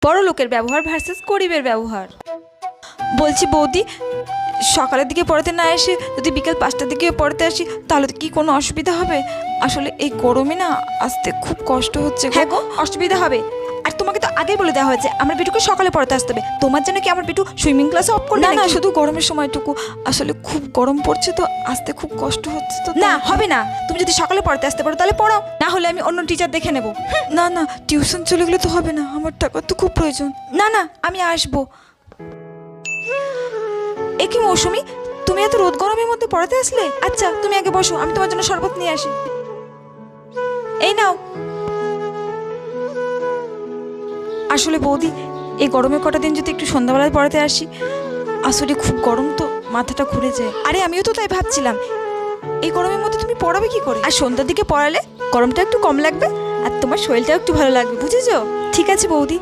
বড় লোকের ব্যবহার ভার্সেস গরিবের ব্যবহার। বলছি বৌদি, সকালের দিকে পড়াতে না এসে যদি বিকেল 5টার দিকে পড়াতে আসি তাহলে কি কোনো অসুবিধা হবে? আসলে এই গরমে না আসতে খুব কষ্ট হচ্ছে। হ্যাঁ গো, অসুবিধা হবে। আর তোমাকে তো আগেই বলে দেওয়া হয়েছে আমার বিটুকে সকালে পড়াতে আসতে হবে। তোমার জন্য কি আমার বিটু সুইমিং ক্লাসে অফ করবে? না না, নাকি? শুধু গরমের সময়টুকু। আসলে খুব গরম পড়ছে তো আসতে খুব কষ্ট হচ্ছে তো। না হবে না, তুমি যদি সকালে পড়াতে আসতে পারো তাহলে পড়াও, না হলে আমি অন্য টিচার দেখে নেব। না না, টিউশন চলে গেলে তো হবে না, আমার টাকা তো খুব প্রয়োজন। না না, আমি আসবো। এ কি মৌসুমি, তুমি এত রোদ গরমের মধ্যে পড়াতে আসলে? আচ্ছা তুমি আগে বসো, আমি তোমার জন্য শরবত নিয়ে আসি। এই নাও। আসলে বৌদি, এই গরমে কটা দিন যদি একটু সন্ধ্যাবেলায় পড়াতে আসি, আসলে খুব গরম তো মাথাটা ঘুরে যায়। আরে আমিও তো তাই ভাবছিলাম, এই গরমের মধ্যে তুমি পড়াবে কি করে? আর সন্ধ্যার দিকে পড়ালে গরমটা একটু কম লাগবে আর তোমার শরীরটাও একটু ভালো লাগবে, বুঝেছো? ঠিক আছে বৌদি,